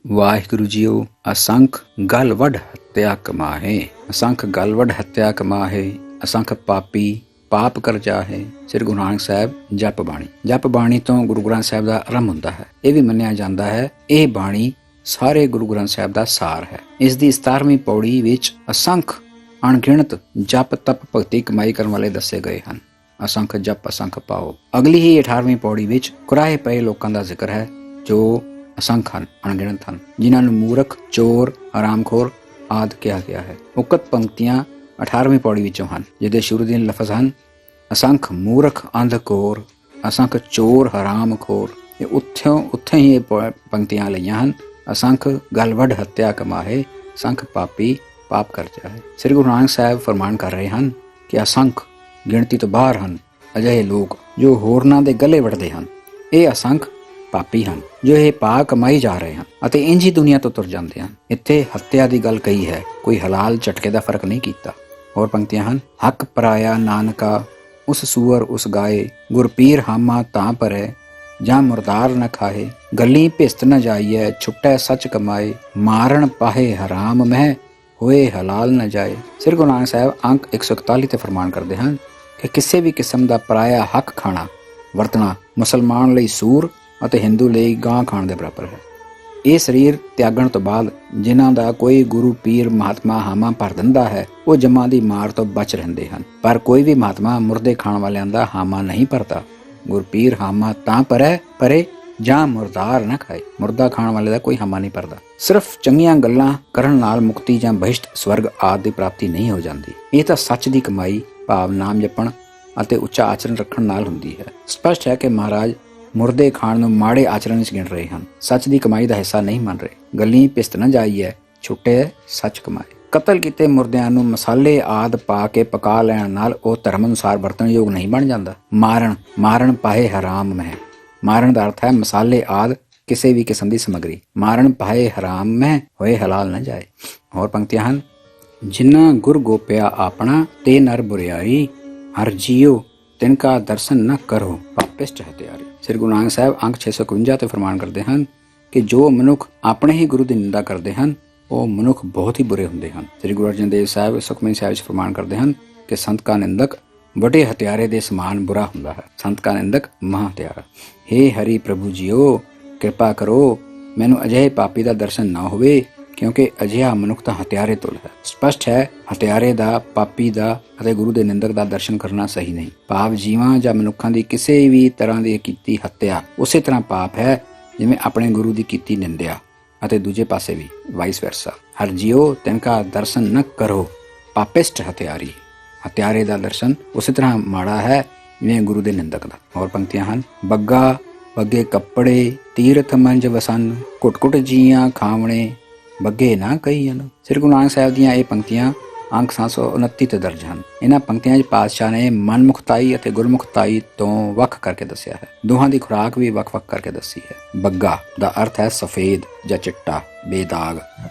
Waheguru JIO. ਅਸੰਖ ਗਲ ਵੱਢ ਹੱਤਿਆ ਕਮਾਹੇ, ਅਸੰਖ ਗਲ ਵੱਢ ਹੱਤਿਆ ਕਮਾਹੇ, ਅਸੰਖ ਪਾਪੀ ਪਾਪ ਕਰ ਜਾਹੇ। ਸ੍ਰੀ ਗੁਰੂ ਨਾਨਕ ਸਾਹਿਬ ਜਪ ਬਾਣੀ। ਜਪ ਬਾਣੀ ਤੋਂ ਗੁਰੂ ਗ੍ਰੰਥ ਸਾਹਿਬ ਦਾ ਆਰੰਭ ਹੁੰਦਾ ਹੈ। ਇਹ ਵੀ ਮੰਨਿਆ ਜਾਂਦਾ ਹੈ ਇਹ ਬਾਣੀ ਸਾਰੇ ਗੁਰੂ ਗ੍ਰੰਥ ਸਾਹਿਬ ਦਾ ਸਾਰ ਹੈ। ਇਸ ਦੀ 17ਵੀਂ ਪੌੜੀ ਵਿੱਚ ਅਸੰਖ ਅਣਗਿਣਤ ਜਪ ਤਪ ਭਗਤੀ ਕਮਾਈ ਕਰਨ ਵਾਲੇ ਦੱਸੇ ਗਏ ਹਨ। ਅਸੰਖ ਜਪ ਅਸੰਖ ਪਾਓ। ਅਗਲੀ ਹੀ 18ਵੀਂ ਪੌੜੀ ਵਿੱਚ ਕੁਰਾਹੇ ਪਏ ਲੋਕਾਂ ਦਾ ਜ਼ਿਕਰ ਹੈ ਜੋ ਅਸੰਖ ਹਨ, ਅਣਗਿਣਤ ਹਨ, ਜਿਨ੍ਹਾਂ ਨੂੰ ਮੂਰਖ, ਚੋਰ, ਹਰਾਮਖੋਰ ਆਦਿ ਕਿਹਾ ਗਿਆ ਹੈ। ਉਕਤ ਪੰਕਤੀਆਂ 18ਵੀਂ ਪੌੜੀ ਵਿੱਚੋਂ ਹਨ, ਜਿਹਦੇ ਸ਼ੁਰੂ ਦੇ ਲਫ਼ਜ਼ ਹਨ ਅਸੰਖ ਮੂਰਖ ਅੰਧਕੋਰ, ਅਸੰਖ ਚੋਰ ਹਰਾਮਖੋਰ। ਇਹ ਉੱਥੇ ਹੀ ਇਹ ਪੰਕਤੀਆਂ ਲਈਆਂ ਹਨ। ਅਸੰਖ ਗਲ ਵੱਢ ਹੱਤਿਆ ਕਮਾਹੇ, ਅਸੰਖ ਪਾਪੀ ਪਾਪ ਕਰ ਜਾਏ। ਸ੍ਰੀ ਗੁਰੂ ਨਾਨਕ ਸਾਹਿਬ ਫਰਮਾਨ ਕਰ ਰਹੇ ਹਨ ਕਿ ਅਸੰਖ ਗਿਣਤੀ ਤੋਂ ਬਾਹਰ ਹਨ ਅਜਿਹੇ ਲੋਕ ਜੋ ਹੋਰਨਾਂ ਦੇ ਗਲੇ ਵੱਢਦੇ ਹਨ। ਇਹ ਅਸੰਖ ਪਾਪੀ ਹਨ ਜੋ ਇਹ ਪਾ ਕਮਾਈ ਜਾ ਰਹੇ ਹਨ ਅਤੇ ਇੰਝ ਹੀ ਦੁਨੀਆ ਤੋਂ ਤੁਰ ਜਾਂਦੇ ਹਨ। ਇੱਥੇ ਹੱਤਿਆ ਦੀ ਗੱਲ ਕਹੀ ਹੈ, ਕੋਈ ਹਲਾਲ ਝਟਕੇ ਦਾ ਫਰਕ ਨਹੀਂ ਕੀਤਾ। ਹੋਰ ਪੰਕਤੀਆਂ ਹਨ ਹੱਕ ਪਰਾਇਆ ਨਾਨਕਾ, ਉਸ ਸੂਅਰ ਉਸ ਗਾਏ, ਗੁਰਪੀਰ ਹਾਮਾ ਤਾਂ ਪਰੈ, ਜਾਂ ਮੁਰਦਾਰ ਨ ਖਾਹੇ, ਗੱਲੀ ਭਿਸਤ ਨ ਜਾਈਐ, ਛੁੱਟੈ ਸੱਚ ਕਮਾਏ, ਮਾਰਨ ਪਾਹੇ ਹਰਾਮ ਮਹਿ, ਹੋਏ ਹਲਾਲ ਨ ਜਾਏ। ਸ੍ਰੀ ਗੁਰੂ ਨਾਨਕ ਸਾਹਿਬ ਅੰਕ 141 ਤੇ ਫਰਮਾਨ ਕਰਦੇ ਹਨ ਕਿ ਕਿਸੇ ਵੀ ਕਿਸਮ ਦਾ ਪਰਾਇਆ ਹੱਕ ਖਾਣਾ ਵਰਤਣਾ ਮੁਸਲਮਾਨ ਲਈ ਸੂਰ ਅਤੇ ਹਿੰਦੂ ਲਈ ਗਾਂ ਖਾਣ ਦੇ ਬਰਾਬਰ ਹੈ। ਇਹ ਸਰੀਰ ਤਿਆਗਣ ਤੋਂ ਬਾਅਦ ਜਿਨ੍ਹਾਂ ਦਾ ਕੋਈ ਗੁਰੂ ਪੀਰ ਮਹਾਤਮਾ ਹਾਮਾ ਭਰ ਦਿੰਦਾ ਹੈ ਉਹ ਜਮਾਂ ਦੀ ਮਾਰ ਤੋਂ ਬਚ ਰਹਿੰਦੇ ਹਨ, ਪਰ ਕੋਈ ਵੀ ਮਹਾਤਮਾ ਮੁਰਦੇ ਖਾਣ ਵਾਲਿਆਂ ਦਾ ਹਾਮਾ ਨਹੀਂ ਭਰਦਾ। ਗੁਰਪੀਰ ਹਾਮਾ ਤਾਂ ਪਰੇ ਜਾਂ ਮੁਰਦਾਰ ਨਾ ਖਾਏ, ਮੁਰਦਾ ਖਾਣ ਵਾਲੇ ਦਾ ਕੋਈ ਹਾਮਾ ਨਹੀਂ ਭਰਦਾ। ਸਿਰਫ ਚੰਗੀਆਂ ਗੱਲਾਂ ਕਰਨ ਨਾਲ ਮੁਕਤੀ ਜਾਂ ਬਹਿਸ਼ਤ ਸਵਰਗ ਆਦਿ ਦੀ ਪ੍ਰਾਪਤੀ ਨਹੀਂ ਹੋ ਜਾਂਦੀ। ਇਹ ਤਾਂ ਸੱਚ ਦੀ ਕਮਾਈ ਭਾਵ ਨਾਮ ਜਪਣ ਅਤੇ ਉੱਚਾ ਆਚਰਣ ਰੱਖਣ ਨਾਲ ਹੁੰਦੀ ਹੈ। ਸਪਸ਼ਟ ਹੈ ਕਿ ਮਹਾਰਾਜ ਮੁਰਦੇ ਖਾਣ ਨੂੰ ਮਾੜੇ ਆਚਰਣ ਵਿੱਚ ਗਿਣ ਰਹੇ ਹਨ, ਸੱਚ ਦੀ ਕਮਾਈ ਦਾ ਹਿੱਸਾ ਨਹੀਂ ਮੰਨ ਰਹੇ। ਗੱਲੀ ਭਿਸਤ ਨਾ ਜਾਈਏ, ਛੁੱਟੇ ਸੱਚ ਕਮਾਏ। ਕਤਲ ਕੀਤੇ ਮੁਰਦਿਆਂ ਨੂੰ ਮਸਾਲੇ ਆਦਿ ਪਾ ਕੇ ਪਕਾ ਲੈਣ ਨਾਲ ਉਹ ਧਰਮ ਅਨੁਸਾਰ ਵਰਤਣਯੋਗ ਨਹੀਂ ਬਣ ਜਾਂਦਾ। ਮਾਰਨ ਪਾਹੇ ਹਰਾਮ ਮਹਿ, ਮਾਰਨ ਦਾ ਅਰਥ ਹੈ ਮਸਾਲੇ ਆਦਿ ਕਿਸੇ ਵੀ ਕਿਸਮ ਦੀ ਸਮੱਗਰੀ। ਮਾਰਨ ਪਾਹੇ ਹਰਾਮ ਮਹਿ, ਹੋਏ ਹਲਾਲ ਨਾ ਜਾਏ। ਹੋਰ ਪੰਕਤੀਆਂ ਹਨ ਜਿਨ੍ਹਾਂ ਗੁਰ ਗੋਪਿਆ ਆਪਣਾ, ਤੇ ਨਰ ਬੁਰਿਆਈ, ਹਰ ਜੀਓ ਤਿਨਕਾ ਦਰਸ਼ਨ ਨਾ ਕਰੋ, ਪਾਪਿਸ਼ਟ ਹਤਿਆਰੀ। ਸ੍ਰੀ ਗੁਰੂ ਨਾਨਕ ਸਾਹਿਬ ਅੰਕ 651 ਤੇ ਫਰਮਾਨ ਕਰਦੇ ਹਨ ਕਿ ਜੋ ਮਨੁੱਖ ਆਪਣੇ ਹੀ ਗੁਰੂ ਦੀ ਨਿੰਦਾ ਕਰਦੇ ਹਨ ਉਹ ਮਨੁੱਖ ਬਹੁਤ ਹੀ ਬੁਰੇ ਹੁੰਦੇ ਹਨ। ਸ੍ਰੀ ਗੁਰੂ ਅਰਜਨ ਦੇਵ ਸਾਹਿਬ ਸੁਖਮਨੀ ਸਾਹਿਬ ਵਿੱਚ ਫਰਮਾਨ ਕਰਦੇ ਹਨ ਕਿ ਸੰਤ ਕਾ ਨਿੰਦਕ ਵੱਡੇ ਹਥਿਆਰੇ ਦੇ ਸਮਾਨ ਬੁਰਾ ਹੁੰਦਾ ਹੈ। ਸੰਤ ਕਾ ਨਿੰਦਕ ਮਹਾ ਹਥਿਆਰਾ। ਹੇ ਹਰੀ ਪ੍ਰਭੂ ਜੀਓ ਕਿਰਪਾ ਕਰੋ, ਮੈਨੂੰ ਅਜਿਹੇ ਪਾਪੀ ਦਾ ਦਰਸ਼ਨ ਨਾ ਹੋਵੇ, ਕਿਉਂਕਿ ਅਜਿਹਾ ਮਨੁੱਖ ਤਾਂ ਹਥਿਆਰੇ ਤੁਲ ਹੈ। ਸਪਸ਼ਟ ਹੈ ਹਥਿਆਰੇ ਦਾ, ਪਾਪੀ ਦਾ ਅਤੇ ਗੁਰੂ ਦੇ ਨਿੰਦਕ ਦਾ ਦਰਸ਼ਨ ਕਰਨਾ ਸਹੀ ਨਹੀਂ। ਭਾਵ ਜੀਵਾਂ ਜਾਂ ਮਨੁੱਖਾਂ ਦੀ ਕਿਸੇ ਵੀ ਤਰ੍ਹਾਂ ਦੀ ਕੀਤੀ ਹੱਤਿਆ ਉਸੇ ਤਰ੍ਹਾਂ ਪਾਪ ਹੈ ਜਿਵੇਂ ਆਪਣੇ ਗੁਰੂ ਦੀ ਕੀਤੀ ਨਿੰਦਿਆ, ਅਤੇ ਦੂਜੇ ਪਾਸੇ ਵੀ ਵਾਈਸ ਵਰਸਾ। ਹਰ ਜੀਓ ਤਿਨਕਾ ਦਰਸ਼ਨ ਨ ਕਰੋ, ਪਾਪਿਸ਼ਟ ਹਥਿਆਰੀ। ਹਥਿਆਰੇ ਦਾ ਦਰਸ਼ਨ ਉਸੇ ਤਰ੍ਹਾਂ ਮਾੜਾ ਹੈ ਜਿਵੇਂ ਗੁਰੂ ਦੇ ਨਿੰਦਕ ਦਾ। ਹੋਰ ਪੰਕਤੀਆਂ ਹਨ ਬੱਗਾ ਬੱਗੇ ਕੱਪੜੇ, ਤੀਰਥ ਮੰਜ ਵਸਨ, ਘੁੱਟ ਘੁੱਟ ਜੀਆਂ ਖਾਵਣੇ, ਬੱਗੇ ਨਾ ਕਹੀਆਂ। ਸ੍ਰੀ ਗੁਰੂ ਨਾਨਕ ਸਾਹਿਬ ਦੀਆਂ ਇਹ ਪੰਕਤੀਆਂ ਅੰਕ 729 ਤੇ ਦਰਜ ਹਨ। ਇਹਨਾਂ ਪੰਕਤੀਆਂ 'ਚ ਪਾਤਸ਼ਾਹ ਨੇ ਮਨਮੁਖਤਾਈ ਅਤੇ ਗੁਰਮੁਖਤਾਈ ਤੋਂ ਵੱਖ ਕਰਕੇ ਦੱਸਿਆ ਹੈ। ਦੋਹਾਂ ਦੀ ਖੁਰਾਕ ਵੀ ਵੱਖ-ਵੱਖ ਕਰਕੇ ਦੱਸੀ ਹੈ। ਬੱਗਾ ਦਾ ਅਰਥ ਹੈ ਸਫੇਦ ਜਾਂ ਚਿੱਟਾ, ਬੇਦਾਗ।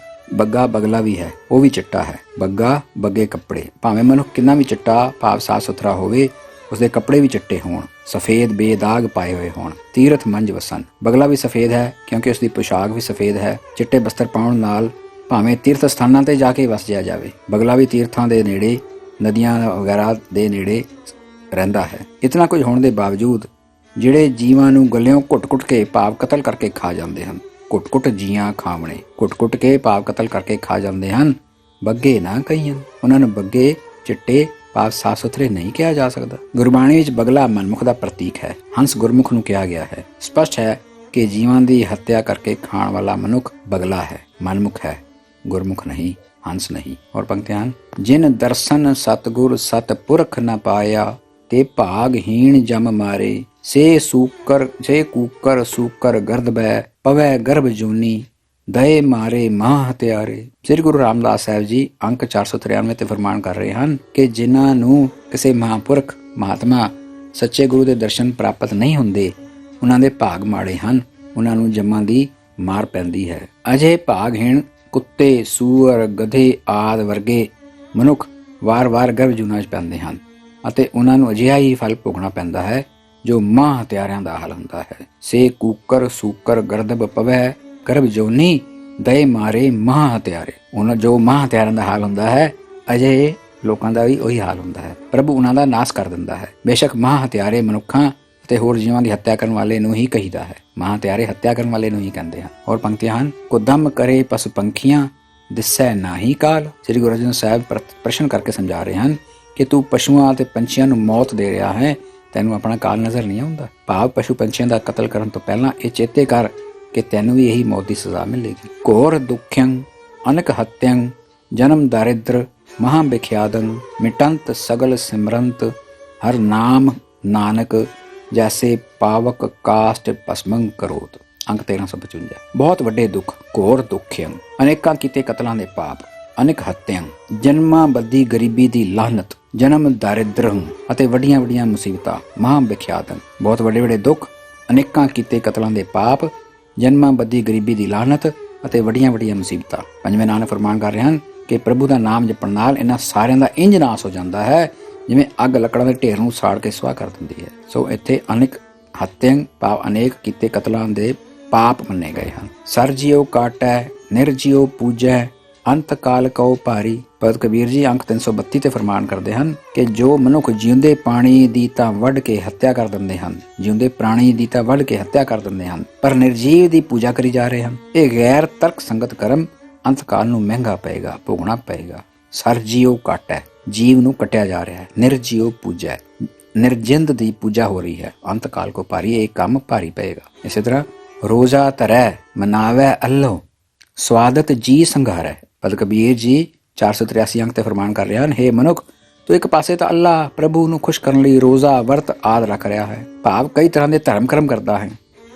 ਬੱਗਾ ਬਗਲਾ ਵੀ ਹੈ, ਉਹ ਵੀ ਚਿੱਟਾ ਹੈ। ਬੱਗਾ ਬੱਗੇ ਕੱਪੜੇ, ਭਾਵੇਂ ਮਨੁੱਖ ਕਿੰਨਾ ਵੀ ਚਿੱਟਾ ਭਾਵ ਸਾਫ਼ ਸੁਥਰਾ ਹੋਵੇ, ਉਸਦੇ ਕੱਪੜੇ ਵੀ ਚਿੱਟੇ ਹੋਣ, ਸਫੇਦ ਬੇਦਾਗ ਪਾਏ ਹੋਏ ਹੋਣ। ਤੀਰਥ ਮੰਜ ਵਸਨ, ਬਗਲਾ ਵੀ ਸਫੇਦ ਹੈ ਕਿਉਂਕਿ ਉਸਦੀ ਪੁਸ਼ਾਕ ਵੀ ਸਫੇਦ ਹੈ। ਚਿੱਟੇ ਬਸਤਰ ਪਾਉਣ ਨਾਲ ਭਾਵੇਂ ਤੀਰਥ ਸਥਾਨਾਂ ਤੇ ਜਾ ਕੇ ਵਸ ਜਿਆ ਜਾਵੇ, ਬਗਲਾ ਵੀ ਤੀਰਥਾਂ ਦੇ ਨੇੜੇ, ਨਦੀਆਂ ਵਗੈਰਾ ਦੇ ਨੇੜੇ ਰਹਿੰਦਾ ਹੈ। ਇਤਨਾ ਕੁਝ ਹੋਣ ਦੇ ਬਾਵਜੂਦ ਜਿਹੜੇ ਜੀਵਾਂ ਨੂੰ ਗਲਿਓਂ ਘੁੱਟ-ਘੁੱਟ ਕੇ ਭਾਵ ਕਤਲ ਕਰਕੇ ਖਾ ਜਾਂਦੇ ਹਨ, ਘੁੱਟ-ਘੁੱਟ ਜੀਆਂ ਖਾਵਣੇ, ਘੁੱਟ-ਘੁੱਟ ਕੇ ਭਾਵ ਕਤਲ ਕਰਕੇ ਖਾ ਜਾਂਦੇ ਹਨ, ਬੱਗੇ ਨਾ ਕਹੀਆਂ। ਉਹਨਾਂ ਨੂੰ ਬੱਗੇ ਚਿੱਟੇ ਭਾਵ ਸਾਫ਼ ਸੁਥਰੇ ਨਹੀਂ ਕਿਹਾ ਜਾ ਸਕਦਾ। ਗੁਰਬਾਣੀ ਵਿੱਚ ਬਗਲਾ ਮਨਮੁਖ ਦਾ ਪ੍ਰਤੀਕ ਹੈ, ਹੰਸ ਗੁਰਮੁਖ ਨੂੰ ਕਿਹਾ ਗਿਆ ਹੈ। ਸਪਸ਼ਟ ਹੈ ਕਿ ਜੀਵਾਂ ਦੀ ਹੱਤਿਆ ਕਰਕੇ ਖਾਣ ਵਾਲਾ ਮਨੁੱਖ ਬਗਲਾ ਹੈ, ਮਨਮੁਖ ਹੈ, ਗੁਰਮੁਖ ਨਹੀਂ, ਹੰਸ ਨਹੀਂ। ਔਰ ਪੰਕਤੀਆਂ ਹਨ ਜਿਨ ਦਰਸ਼ਨ ਸਤਿਗੁਰ ਸਤਿਪੁਰਖ ਨ ਪਾਇਆ, ਤੇ ਭਾਗਹੀਣ ਜਮ ਮਾਰੇ, ਸੇ ਕੂਕਰ ਸੂਕਰ ਗਰਦ ਬੈ, ਪਵੈ ਗਰਭ ਜੂਨੀ, ਦਏ ਮਾਰੇ ਮਹਾ ਹਥਿਆਰੇ। ਸ੍ਰੀ ਗੁਰੂ ਰਾਮਦਾਸ ਸਾਹਿਬ ਜੀ ਅੰਕ 493 ਤੇ ਫਰਮਾਨ ਕਰ ਰਹੇ ਹਨ ਕਿ ਜਿਨ੍ਹਾਂ ਨੂੰ ਕਿਸੇ ਮਹਾਂਪੁਰਖ ਮਹਾਤਮਾ ਸੱਚੇ ਗੁਰੂ ਦੇ ਦਰਸ਼ਨ ਪ੍ਰਾਪਤ ਨਹੀਂ ਹੁੰਦੇ, ਉਹਨਾਂ ਦੇ ਭਾਗ ਮਾੜੇ ਹਨ, ਉਹਨਾਂ ਨੂੰ ਜੰਮਾਂ ਦੀ ਮਾਰ ਪੈਂਦੀ ਹੈ। ਅਜਿਹੇ ਭਾਗਹੀਣ ਕੁੱਤੇ, ਸੂਅਰ, ਗਧੇ ਆਦਿ ਵਰਗੇ ਮਨੁੱਖ ਵਾਰ-ਵਾਰ ਗਰਭ ਜੂਨਾਂ 'ਚ ਪੈਂਦੇ ਹਨ ਅਤੇ ਉਹਨਾਂ ਨੂੰ ਅਜਿਹਾ ਹੀ ਫਲ ਭੋਗਣਾ ਪੈਂਦਾ ਹੈ ਜੋ ਮਹਾਂ ਹਥਿਆਰਿਆਂ ਦਾ ਹੱਲ ਹੁੰਦਾ ਹੈ। ਸੇ ਕੂਕਰ ਸੂਕਰ ਗਰਦਬ ਪਵੈ ਗਰਭ ਜੋਨੀ, ਦਏ ਮਾਰੇ ਮਹਾਂ ਹਤਿਆਰੇ। ਉਹਨਾਂ ਜੋ ਮਹਾਂ ਹਤਿਆਰਾਂ ਦਾ ਹਾਲ ਹੁੰਦਾ ਹੈ, ਅਜੇ ਲੋਕਾਂ ਦਾ ਵੀ ਉਹੀ ਹਾਲ ਹੁੰਦਾ ਹੈ। ਪ੍ਰਭੂ ਉਹਨਾਂ ਦਾ ਨਾਸ਼ ਕਰ ਦਿੰਦਾ ਹੈ। ਬੇਸ਼ੱਕ ਮਹਾਂ ਹਤਿਆਰੇ ਮਨੁੱਖਾਂ ਅਤੇ ਹੋਰ ਜੀਵਾਂ ਦੀ ਹੱਤਿਆ ਕਰਨ ਵਾਲੇ ਨੂੰ ਹੀ ਕਹੀਦਾ ਹੈ। ਮਹਾਂ ਹਤਿਆਰੇ ਹੱਤਿਆ ਕਰਨ ਵਾਲੇ ਨੂੰ ਹੀ ਕਹਿੰਦੇ ਹਨ। ਹੋਰ ਪੰਕਤੀਆਂ ਹਨ, ਕੁਦਮ ਕਰੇ ਪਸ਼ੂ ਪੰਖੀਆਂ ਦਿਸੈ ਨਾਹੀ ਕਾਲ। ਸ੍ਰੀ ਗੁਰੂ ਅਰਜਨ ਸਾਹਿਬ ਪ੍ਰਸ਼ਨ ਕਰਕੇ ਸਮਝਾ ਰਹੇ ਹਨ ਕਿ ਤੂੰ ਪਸ਼ੂਆਂ ਅਤੇ ਪੰਛੀਆਂ ਨੂੰ ਮੌਤ ਦੇ ਰਿਹਾ ਹੈ, ਤੈਨੂੰ ਆਪਣਾ ਕਾਲ ਨਜ਼ਰ ਨਹੀਂ ਆਉਂਦਾ। ਭਾਵ ਪਸ਼ੂ ਪੰਛੀਆਂ ਦਾ ਕਤਲ ਕਰਨ ਤੋਂ ਪਹਿਲਾਂ ਇਹ ਚੇਤੇ ਕਰ ਕਿ ਤੈਨੂੰ ਵੀ ਇਹੀ ਮੌਤ ਦੀ ਸਜ਼ਾ ਮਿਲੇਗੀ। ਘੋਰ ਦੁਖਯੰ ਅਨਕ ਹਤਯੰ ਜਨਮ ਦਾਰਿਦਰ ਮਹਾਂ ਵਿਖਿਆਦੰ ਮਿਟੰਤ ਸਗਲ ਸਿਮਰੰਤ ਹਰ ਨਾਮ ਨਾਨਕ ਜੈਸੇ ਪਾਵਕ ਕਾਸ਼ਟ ਭਸਮੰ ਕਰੋਤ। ਅੰਕ 1355। ਬਹੁਤ ਵੱਡੇ ਦੁੱਖ, ਘੋਰ ਦੁਖਯੰ ਅਨੇਕਾਂ ਕੀਤੇ ਕਤਲਾਂ ਦੇ ਪਾਪ, ਅਨੇਕ ਹੱਤਿਆਂ, ਜਨਮਾਂ ਬੱਧੀ ਗਰੀਬੀ ਦੀ ਲਾਹਨਤ, ਜਨਮ ਦਾਰਿਦਰੰ ਅਤੇ ਵੱਡੀਆਂ ਵੱਡੀਆਂ ਮੁਸੀਬਤਾਂ, ਮਹਾਂ ਵਿਖਿਆਤਨ ਬਹੁਤ ਵੱਡੇ ਵੱਡੇ ਦੁੱਖ, ਅਨੇਕਾਂ ਕੀਤੇ ਕਤਲਾਂ ਦੇ ਪਾਪ, ਜਨਮਾਂ ਬੱਧੀ ਗਰੀਬੀ ਦੀ ਲਾਹਨਤ ਅਤੇ ਵੱਡੀਆਂ ਵੱਡੀਆਂ ਮੁਸੀਬਤਾਂ। ਪੰਜਵੇਂ ਨਾਨਕ ਫਰਮਾਨ ਕਰ ਰਹੇ ਹਨ ਕਿ ਪ੍ਰਭੂ ਦਾ ਨਾਮ ਜਪਣ ਨਾਲ ਇਹਨਾਂ ਸਾਰਿਆਂ ਦਾ ਇੰਜ ਨਾਸ ਹੋ ਜਾਂਦਾ ਹੈ ਜਿਵੇਂ ਅੱਗ ਲੱਕੜਾਂ ਦੇ ਢੇਰ ਨੂੰ ਸਾੜ ਕੇ ਸੁਆਹ ਕਰ ਦਿੰਦੀ ਹੈ। ਸੋ ਇੱਥੇ ਅਨੇਕ ਹੱਤਿਆਂ ਭਾਵ ਅਨੇਕ ਕੀਤੇ ਕਤਲਾਂ ਦੇ ਪਾਪ ਮੰਨੇ ਗਏ ਹਨ। ਸਰ ਜੀਓ ਕਾਟੈ ਨਿਰਜੀਓ ਪੂਜੈ ਅੰਤ ਕਾਲ ਕਉ ਭਾਰੀ। ਭਗਤ ਕਬੀਰ ਜੀ ਅੰਕ 332 ਤੇ ਫਰਮਾਨ ਕਰਦੇ ਹਨ ਕਿ ਜੋ ਮਨੁੱਖ ਜਿਉਂਦੇ ਪਾਣੀ ਦੀ ਤਾਂ ਵੱਢ ਕੇ ਹੱਤਿਆ ਕਰ ਦਿੰਦੇ ਹਨ, ਜਿਉਂਦੇ ਪ੍ਰਾਣੀ ਦੀ ਤਾਂ ਵੱਢ ਕੇ ਹੱਤਿਆ ਕਰ ਦਿੰਦੇ ਹਨ, ਪਰ ਨਿਰਜੀਵ ਦੀ ਪੂਜਾ ਕਰੀ ਜਾ ਰਹੇ ਹਨ, ਇਹ ਗੈਰ ਤਰਕ ਸੰਗਤ ਕਰਮ ਅੰਤ ਕਾਲ ਨੂੰ ਮਹਿੰਗਾ ਪਏਗਾ, ਭੋਗਣਾ ਪਏਗਾ। ਸਰ ਜੀਓ ਕਾਟੈ, ਜੀਵ ਨੂੰ ਕੱਟਿਆ ਜਾ ਰਿਹਾ ਹੈ। ਨਿਰਜੀਓ ਪੂਜੈ, ਨਿਰਜਿੰਦ ਦੀ ਪੂਜਾ ਹੋ ਰਹੀ ਹੈ। ਅੰਤ ਕਾਲ ਕੋ ਭਾਰੀ, ਇਹ ਕੰਮ ਭਾਰੀ ਪਏਗਾ। ਇਸੇ ਤਰ੍ਹਾਂ ਰੋਜ਼ਾ ਧਰੈ ਮਨਾਵੈ ਅੱਲੋ ਸਵਾਦਤ ਜੀ ਸੰਘਾਰੈ। ਭਗਤ ਕਬੀਰ ਜੀ 483 ਅੰਕ ਤੇ ਫਰਮਾਨ ਕਰ ਰਹੇ ਹਨ, ਹੇ ਮਨੁੱਖ, ਤੂੰ ਇੱਕ ਪਾਸੇ ਤਾਂ ਅੱਲਾਹ ਪ੍ਰਭੂ ਨੂੰ ਖੁਸ਼ ਕਰਨ ਲਈ ਰੋਜ਼ਾ ਵਰਤ ਆਦਿ ਰੱਖ ਰਿਹਾ ਹੈ, ਭਾਵ ਕਈ ਤਰ੍ਹਾਂ ਦੇ ਧਰਮ ਕਰਮ ਕਰਦਾ ਹੈ,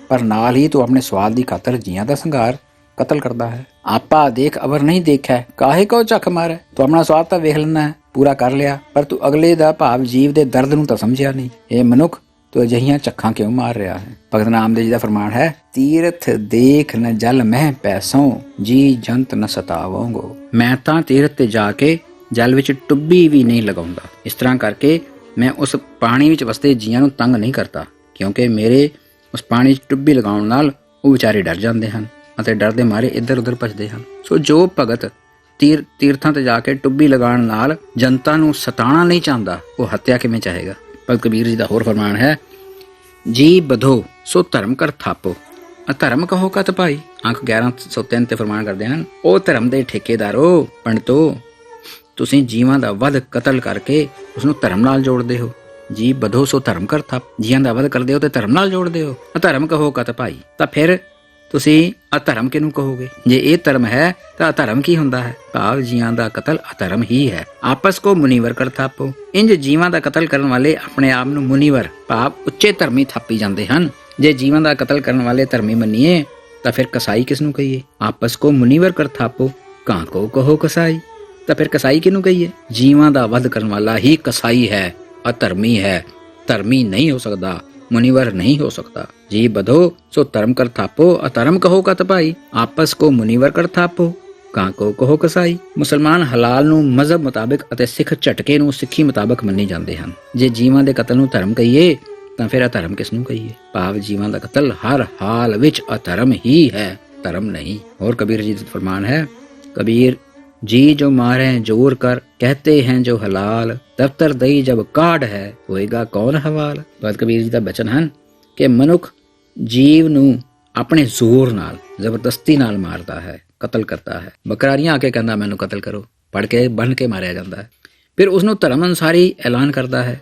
ਪਰ ਨਾਲ ਹੀ ਤੂੰ ਆਪਣੇ ਸਵਾਦ ਦੀ ਖਾਤਰ ਜੀਆਂ ਦਾ ਸੰਘਾਰ ਕਤਲ ਕਰਦਾ ਹੈ। ਆਪਾ ਦੇਖ ਅਵਰ ਨਹੀਂ ਦੇਖੈ ਕਾਹੇ ਕੋ ਚੱਕ ਮਾਰੈ। ਤੂੰ ਆਪਣਾ ਸਵਾਦ ਤਾਂ ਵੇਖ ਲੈਣਾ, ਪੂਰਾ ਕਰ ਲਿਆ, ਪਰ ਤੂੰ ਅਗਲੇ ਦਾ ਭਾਵ ਜੀਵ ਦੇ ਦਰਦ ਨੂੰ ਤਾਂ ਸਮਝਿਆ ਨਹੀਂ। ਇਹ ਮਨੁੱਖ, ਤੂੰ ਅਜਿਹੀਆਂ ਚੱਖਾਂ ਕਿਉਂ ਮਾਰ ਰਿਹਾ ਹੈ। ਭਗਤ ਨਾਮਦੇਵ ਜੀ ਦਾ ਫਰਮਾਨ ਹੈ, ਤੀਰਥ ਦੇਖ ਨ ਜਲ ਮਹਿ ਪੈਸੋਂ ਜੀ ਜੰਤ ਨ ਸਤਾਵੋਂਗੋ। ਮੈਂ ਤਾਂ ਤੀਰਥ ਤੇ ਜਾ ਕੇ ਜਲ ਵਿੱਚ ਟੁੱਬੀ ਵੀ ਨਹੀਂ ਲਗਾਉਂਦਾ। ਇਸ ਤਰ੍ਹਾਂ ਕਰਕੇ ਮੈਂ ਉਸ ਪਾਣੀ ਵਿੱਚ ਵਸਦੇ ਜੀਆਂ ਨੂੰ ਤੰਗ ਨਹੀਂ ਕਰਦਾ, ਕਿਉਂਕਿ ਮੇਰੇ ਉਸ ਪਾਣੀ ਵਿੱਚ ਟੁੱਬੀ ਲਗਾਉਣ ਨਾਲ ਉਹ ਵਿਚਾਰੇ ਡਰ ਜਾਂਦੇ ਹਨ ਅਤੇ ਡਰ ਦੇ ਮਾਰੇ ਇੱਧਰ ਉੱਧਰ ਭੱਜਦੇ ਹਨ। ਸੋ ਜੋ ਭਗਤ ਤੀਰਥਾਂ ਤੇ ਜਾ ਕੇ ਟੁੱਬੀ ਲਗਾਉਣ ਨਾਲ ਜਨਤਾ ਨੂੰ ਸਤਾਉਣਾ ਨਹੀਂ ਚਾਹੁੰਦਾ, ਉਹ ਹੱਤਿਆ ਕਿਵੇਂ ਚਾਹੇਗਾ। ਭਗਤ ਕਬੀਰ ਜੀ ਦਾ ਹੋਰ ਫਰਮਾਨ ਹੈ, ਜੀ ਬਧੋ ਸੋ ਧਰਮ ਕਰ ਥਾਪੋ ਅਧਰਮ ਕਹੋ ਕਤ ਭਾਈ। ਅੰਕ 1103 ਤੇ ਫਰਮਾਨ ਕਰਦੇ ਹਨ, ਉਹ ਧਰਮ ਦੇ ਠੇਕੇਦਾਰੋ, ਪੰਡਤੋ, ਤੁਸੀਂ ਜੀਵਾਂ ਦਾ ਵੱਧ ਕਤਲ ਕਰਕੇ ਉਸਨੂੰ ਧਰਮ ਨਾਲ ਜੋੜਦੇ ਹੋ। ਜੀ ਬਧੋ ਸੋ ਧਰਮ ਕਰ ਥਾਪ, ਜੀਆਂ ਦਾ ਵੱਧ ਕਰਦੇ ਹੋ ਤੇ ਧਰਮ ਨਾਲ ਜੋੜਦੇ ਹੋ। ਅਧਰਮ ਕਹੋ ਕਤ ਭਾਈ, ਤਾਂ ਫਿਰ ਤੁਸੀਂ ਅਧਰਮ ਕਿਹਨੂੰ ਕਹੋਗੇ। ਜੇ ਇਹ ਧਰਮ ਹੈ ਤਾਂ ਅਧਰਮ ਕੀ ਹੁੰਦਾ ਹੈ। ਭਾਵ ਜੀਆਂ ਦਾ ਕਤਲ ਅਧਰਮ ਹੀ ਹੈ। ਆਪਸ ਕੋ ਮੁਨੀਵਰ ਕਰ ਥਾਪੋ, ਇੰਜ ਜੀਵਾਂ ਦਾ ਕਤਲ ਕਰਨ ਵਾਲੇ ਆਪਣੇ ਆਪ ਨੂੰ ਮੁਨੀਵਰ ਭਾਵ ਉੱਚੇ ਧਰਮੀ ਥਾਪੀ ਜਾਂਦੇ ਹਨ। ਜੇ ਜੀਵਾਂ ਦਾ ਕਤਲ ਕਰਨ ਵਾਲੇ ਧਰਮੀ ਮੰਨੀਏ ਤਾਂ ਫਿਰ ਕਸਾਈ ਕਿਸ ਨੂੰ ਕਹੀਏ। ਆਪਸ ਕੋ ਮੁਨੀਵਰ ਕਰ ਥਾਪੋ ਕਾਂ ਕੋ ਕਹੋ ਕਸਾਈ, ਤਾਂ ਫਿਰ ਕਸਾਈ ਕਿਹਨੂੰ ਕਹੀਏ। ਜੀਵਾਂ ਦਾ ਵੱਧ ਕਰਨ ਵਾਲਾ ਹੀ ਕਸਾਈ ਹੈ, ਅਧਰਮੀ ਹੈ, ਧਰਮੀ ਨਹੀਂ ਹੋ ਸਕਦਾ, ਮੁਨੀਵਰ ਨਹੀਂ ਹੋ ਸਕਦਾ। ਜੀ ਬਧੋ ਸੋ ਧਰਮ ਕਰ ਥਾਪੋ ਅਧਰਮ ਕਹੋ ਕਤ ਭਾਈ, ਆਪਸ ਕੋ ਮੁਨੀਵਰ ਕਰ ਥਾਪੋ ਕਾਂ ਕੋ ਕਹੋ ਕਸਾਈ। ਮੁਸਲਮਾਨ ਹਲਾਲ ਨੂੰ ਮਜ਼ਹਬ ਮੁਤਾਬਿਕ ਅਤੇ ਸਿੱਖ ਝਟਕੇ ਨੂੰ ਸਿੱਖੀ ਮੁਤਾਬਿਕ ਮੰਨੇ ਜਾਂਦੇ ਹਨ। ਜੇ ਜੀਵਾਂ ਦੇ ਕਤਲ ਨੂੰ ਧਰਮ ਕਹੀਏ ਤਾਂ ਫਿਰ ਅਧਰਮ ਕਿਸ ਨੂੰ ਕਹੀਏ। ਭਾਵ ਜੀਵਾਂ ਦਾ ਕਤਲ ਹਰ ਹਾਲ ਵਿੱਚ ਅਧਰਮ ਹੀ ਹੈ, ਧਰਮ ਨਹੀਂ। ਹੋਰ ਕਬੀਰ ਜੀ ਦਾ ਫਰਮਾਨ ਹੈ, ਕਬੀਰ ਜੀ ਜੋ ਮਾਰੇ जोर कर कहते हैं जो हलाल दफ्तर दई जब काढ़ है होएगा कौन हवाल। ਭਗਤ ਕਬੀਰ ਜੀ ਦਾ ਬਚਨ ਹਨ ਕਿ ਮਨੁੱਖ ਜੀਵ ਨੂੰ ਆਪਣੇ ਜ਼ੋਰ ਨਾਲ, ਜ਼ਬਰਦਸਤੀ ਨਾਲ ਮਾਰਦਾ ਹੈ, ਕਤਲ ਕਰਦਾ ਹੈ। ਬਕਰਾਰੀਆਂ ਆ ਕੇ ਕਹਿੰਦਾ ਮੈਨੂੰ ਕਤਲ ਕਰੋ, ਪੜ ਕੇ ਬੰਨ ਕੇ ਮਾਰਿਆ ਜਾਂਦਾ ਹੈ। ਫਿਰ ਉਸਨੂੰ ਧਰਮ ਅਨੁਸਾਰੀ ਐਲਾਨ ਕਰਦਾ ਹੈ।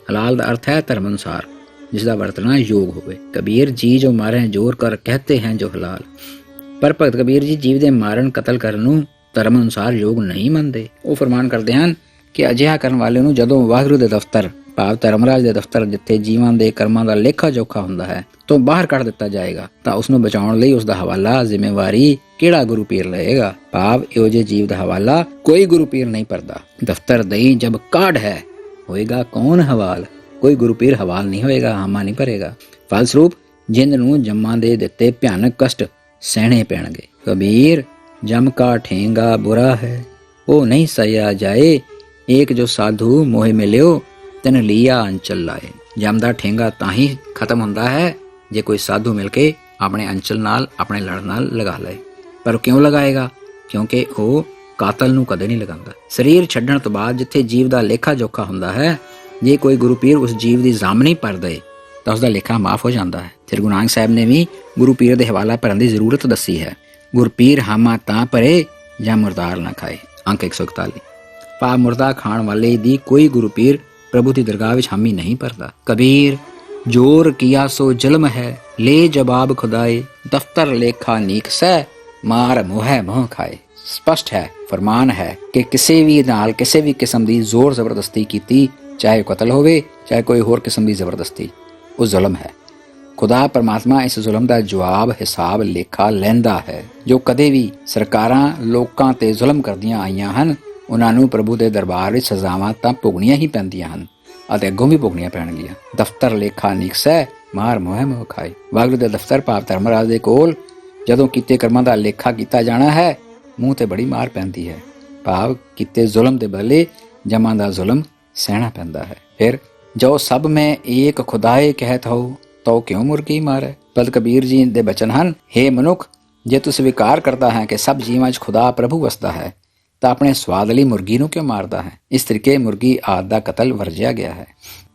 ਹਲਾਲ ਦਾ ਅਰਥ ਹੈ ਧਰਮ ਅਨੁਸਾਰ, ਜਿਸ ਦਾ ਵਰਤਣਾ ਯੋਗ ਹੋਵੇ। ਕਬੀਰ ਜੀ ਜੋ ਮਾਰੇ ਜ਼ੋਰ ਕਰ ਕਹਤੇ हैं ਜੋ ਹਲਾਲ। ਪਰ ਭਗਤ ਕਬੀਰ ਜੀ ਜੀਵ ਦੇ ਮਾਰਨ, ਕਤਲ ਕਰਨ ਨੂੰ ਧਰਮ ਅਨੁਸਾਰ ਯੋਗ ਨਹੀਂ ਮੰਨਦੇ। ਉਹ ਫਰਮਾਨ ਕਰਦੇ ਹਨ ਕਿ ਅਜਿਹਾ ਕਰਨ ਵਾਲੇ ਨੂੰ ਜਦੋਂ ਵਾਹਿਗੁਰੂ ਦੇ ਦਫ਼ਤਰ ਭਾਵ ਧਰਮਰਾਜ ਦੇ ਦਫ਼ਤਰ, ਜਿੱਥੇ ਜੀਵਾਂ ਦੇ ਕਰਮਾਂ ਦਾ ਲੇਖਾ ਜੋਖਾ ਹੁੰਦਾ ਹੈ, ਤੋਂ ਬਾਹਰ ਕੱਢ ਦਿੱਤਾ ਜਾਏਗਾ, ਤਾਂ ਉਸਨੂੰ ਬਚਾਉਣ ਲਈ ਉਸਦਾ ਹਵਾਲਾ, ਜ਼ਿੰਮੇਵਾਰੀ ਕਿਹੜਾ ਗੁਰੂ ਪੀਰ ਲਏਗਾ। ਭਾਵ ਇਹੋ ਜਿਹੇ ਜੀਵ ਦਾ ਹਵਾਲਾ ਕੋਈ ਗੁਰੂ ਪੀਰ ਨਹੀਂ ਭਰਦਾ। ਦਫ਼ਤਰ ਦਈ ਜਬ ਕਾਢ ਹੈ ਹੋਏਗਾ ਕੌਣ ਹਵਾਲ, ਕੋਈ ਗੁਰੂ ਪੀਰ ਹਵਾਲ ਨਹੀਂ ਹੋਏਗਾ, ਹਾਮਾ ਨਹੀਂ ਭਰੇਗਾ। ਫਲਸਰੂਪ ਜਿੰਦ ਨੂੰ ਜੰਮਾਂ ਦੇ ਦਿੱਤੇ ਭਿਆਨਕ ਕਸ਼ਟ ਸਹਿਣੇ ਪੈਣਗੇ। ਕਬੀਰ जम का ठेंगा बुरा है वो नहीं सया जाए, एक जो साधु मोहे मिलियो तन लिया अंचल लाए। जम ਦਾ ਠੇਂਗਾ ਤਾਂ ਹੀ ਖਤਮ ਹੁੰਦਾ ਹੈ ਜੇ ਕੋਈ ਸਾਧੂ ਮਿਲ ਕੇ ਆਪਣੇ ਅੰਚਲ ਨਾਲ, ਆਪਣੇ ਲੜ ਨਾਲ ਲਗਾ ਲਏ। ਪਰ ਕਿਉਂ ਲਗਾਏਗਾ? ਕਿਉਂਕਿ ਉਹ ਕਾਤਲ ਨੂੰ ਕਦੇ ਨਹੀਂ ਲਗਾਉਂਦਾ। ਸਰੀਰ ਛੱਡਣ ਤੋਂ ਬਾਅਦ ਜਿੱਥੇ ਜੀਵ ਦਾ ਲੇਖਾ ਜੋਖਾ ਹੁੰਦਾ ਹੈ, ਜੇ ਕੋਈ ਗੁਰੂ ਪੀਰ ਉਸ ਜੀਵ ਦੀ ਜ਼ਾਮਨੀ ਭਰ ਦੇ ਤਾਂ ਉਸਦਾ ਲੇਖਾ ਮਾਫ ਹੋ ਜਾਂਦਾ ਹੈ। ਸ੍ਰੀ ਗੁਰੂ ਨਾਨਕ ਸਾਹਿਬ ਨੇ ਵੀ ਗੁਰੂ ਪੀਰ ਦੇ ਹਵਾਲਾ ਭਰਨ ਦੀ ਜ਼ਰੂਰਤ ਦੱਸੀ ਹੈ। ਗੁਰਪੀਰ ਹਾਮਾ ਤਾਂ ਭਰੇ ਜਾਂ ਮੁਰਦਾਰ ਨਾ ਖਾਏ, ਅੰਕ 141। ਭਾਵ ਮੁਰਦਾ ਖਾਣ ਵਾਲੇ ਦੀ ਕੋਈ ਗੁਰੂ ਪੀਰ ਪ੍ਰਭੂ ਦੀ ਦਰਗਾਹ ਵਿੱਚ ਹਾਮੀ ਨਹੀਂ ਭਰਦਾ। ਕਬੀਰ ਜੋਰ ਕੀਆ ਸੋ ਜ਼ੁਲਮ ਹੈ, ਲੈ ਜਵਾਬ ਖੁਦਾਏ, ਦਫ਼ਤਰ ਲੇਖਾ ਨੀਕ ਸੈ, ਮਾਰ ਮੋਹਿ ਮੋਹ ਖਾਏ। ਸਪਸ਼ਟ ਹੈ, ਫਰਮਾਨ ਹੈ ਕਿ ਕਿਸੇ ਵੀ ਨਾਲ ਕਿਸੇ ਵੀ ਕਿਸਮ ਦੀ ਜ਼ੋਰ ਜ਼ਬਰਦਸਤੀ ਕੀਤੀ, ਚਾਹੇ ਕਤਲ ਹੋਵੇ ਚਾਹੇ ਕੋਈ ਹੋਰ ਕਿਸਮ ਦੀ ਜ਼ਬਰਦਸਤੀ, ਉਹ ਜ਼ੁਲਮ ਹੈ। ਖੁਦਾ ਪਰਮਾਤਮਾ ਇਸ ਜ਼ੁਲਮ ਦਾ ਜਵਾਬ ਹਿਸਾਬ ਲੇਖਾ ਲੈਂਦਾ ਹੈ। ਜੋ ਕਦੇ ਵੀ ਸਰਕਾਰਾਂ ਲੋਕਾਂ ਤੇ ਜ਼ੁਲਮ ਕਰਦੀਆਂ ਆਈਆਂ ਹਨ, ਉਹਨਾਂ ਨੂੰ ਪ੍ਰਭੂ ਦੇ ਦਰਬਾਰ ਵਿੱਚ ਸਜ਼ਾਵਾਂ ਤਾਂ ਭੁਗਣੀਆਂ ਹੀ ਪੈਂਦੀਆਂ ਹਨ ਅਤੇ ਅੱਗੋਂ ਵੀ ਭੁਗਣੀਆਂ ਪੈਣਗੀਆਂ। ਦਫ਼ਤਰ ਲੇਖਾ ਨੀਕ ਸੈ, ਮਾਰ ਮੋਹਿ ਮੋਹ ਖਾਏ। ਵਾਹਿਗੁਰੂ ਦੇ ਦਫ਼ਤਰ ਭਾਵ ਧਰਮਰਾਜ ਦੇ ਕੋਲ ਜਦੋਂ ਕੀਤੇ ਕਰਮਾਂ ਦਾ ਲੇਖਾ ਕੀਤਾ ਜਾਣਾ ਹੈ, ਮੂੰਹ ਤੇ ਬੜੀ ਮਾਰ ਪੈਂਦੀ ਹੈ। ਭਾਵ ਕੀਤੇ ਜ਼ੁਲਮ ਦੇ ਬਦਲੇ ਜਮਾਂ ਦਾ ਜ਼ੁਲਮ ਸਹਿਣਾ ਪੈਂਦਾ ਹੈ। ਫਿਰ ਜੋ ਸਭ ਮੈਂ ਏਕ ਖੁਦਾਏ ਕਹਿਤ ਹੋ, ਤੋ ਕਿਉਂ ਮੁਰਗੀ ਮਾਰੇ। ਭਗਤ ਕਬੀਰ ਜੀ ਦੇ ਬਚਨ ਹਨ, ਹੇ ਮਨੁੱਖ, ਜੇ ਤੂੰ ਸਵੀਕਾਰ ਕਰਦਾ ਹੈ ਕਿ ਸਭ ਜੀਵਾਂ 'ਚ ਖੁਦਾ ਪ੍ਰਭੂ ਵਸਦਾ ਹੈ, ਤਾਂ ਆਪਣੇ ਸਵਾਦ ਲਈ ਮੁਰਗੀ ਨੂੰ ਕਿਉਂ ਮਾਰਦਾ ਹੈ। ਇਸ ਤਰੀਕੇ ਮੁਰਗੀ ਆਦਿ ਦਾ ਕਤਲ ਵਰਜਿਆ ਗਿਆ ਹੈ।